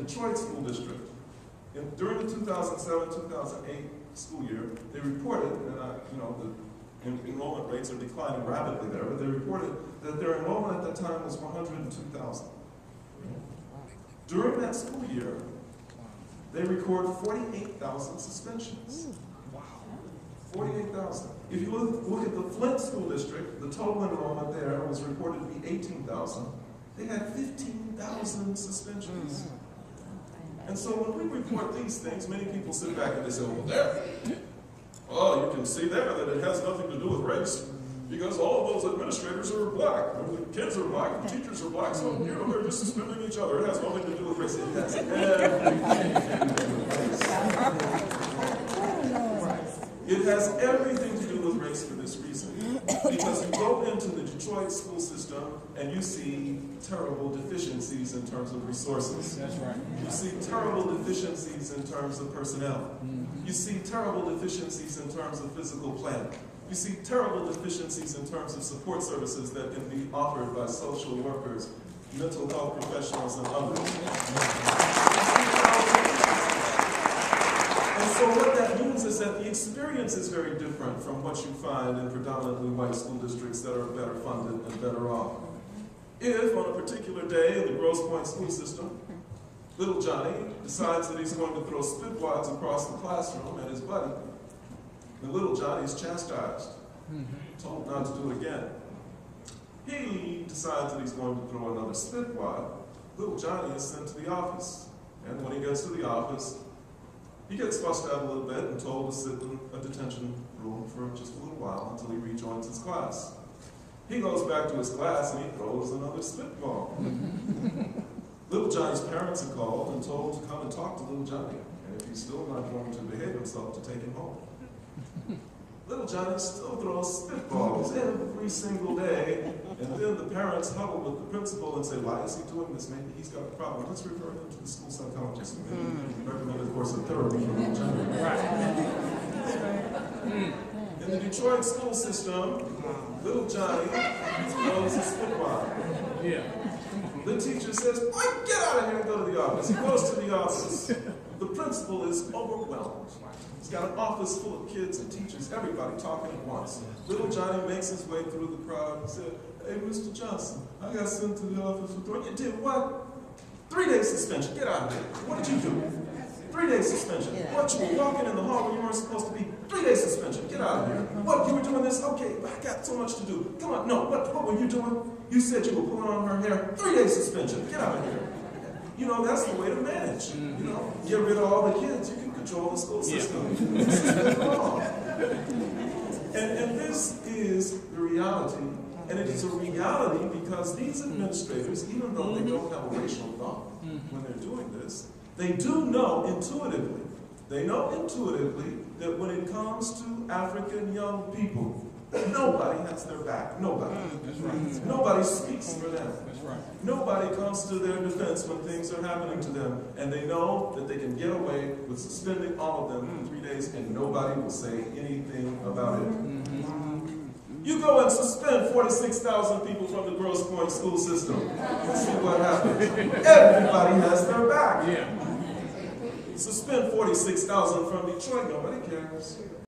Detroit School District, during the 2007-2008 school year, they reported, and the enrollment rates are declining rapidly there, but they reported that their enrollment at that time was 102,000. During that school year, they record 48,000 suspensions. Wow. 48,000. If you look at the Flint School District, the total enrollment there was reported to be 18,000. They had 15,000 suspensions. And so when we report these things, many people sit back and they say, well, you can see there that it has nothing to do with race, because all of those administrators are black, the kids are black, the teachers are black, so they're just suspending each other. It has nothing to do with race. It has everything to do with race. It has everything to do with race for this reason. Because you go into the Detroit school system and you see terrible deficiencies in terms of resources. That's right. You see terrible deficiencies in terms of personnel. You see terrible deficiencies in terms of physical planning. You see terrible deficiencies in terms of support services that can be offered by social workers, mental health professionals, and others. And so what that means is that the experience is very different from what you find in predominantly white school districts that are better funded and better off. If, on a particular day in the Grosse Pointe school system, little Johnny decides that he's going to throw spitwads across the classroom at his buddy, then little Johnny's chastised, told not to do it again. He decides that he's going to throw another spitwad. Little Johnny is sent to the office. And when he gets to the office, he gets fussed out a little bit and told to sit in a detention room for just a little while until he rejoins his class. He goes back to his class and he throws another spitball. Little Johnny's parents are called and told to come and talk to little Johnny. And if he's still not going to behave himself, to take him home. Little Johnny still throws spitballs every single day, and then the parents huddle with the principal and say, why is he doing this? Maybe he's got a problem. Let's refer him to the school psychologist. And recommend, of course, a therapy for little Johnny. In the Detroit school system, little Johnny throws a spitball. The teacher says, boy, get out of here and go to the office. He goes to the office. The principal is overwhelmed. He's got an office full of kids and teachers, everybody talking at once. Little Johnny makes his way through the crowd and said, hey, Mr. Johnson, I got sent to the office for throwing. You did what? 3-day suspension. Get out of here. What did you do? 3-day suspension. What, you were walking in the hall where you weren't supposed to be? 3-day suspension. Get out of here. What, you were doing this? Okay, I got so much to do. Come on, no, what were you doing? You said you were pulling on her hair. 3-day suspension. Get out of here. You know, that's the way to manage. You know, get rid of all the kids. You can control the school system. This is wrong. And this is the reality. And it is a reality because these administrators, even though they don't have a racial thought when they're doing this, they do know intuitively. They know intuitively that when it comes to African young people, nobody has their back. Nobody. That's right. Nobody speaks for them. That's right. Nobody comes to their defense when things are happening to them. And they know that they can get away with suspending all of them for 3 days and nobody will say anything about it. You go and suspend 46,000 people from the Grosse Pointe school system. See what happens. Everybody has their back. Suspend 46,000 from Detroit. Nobody cares.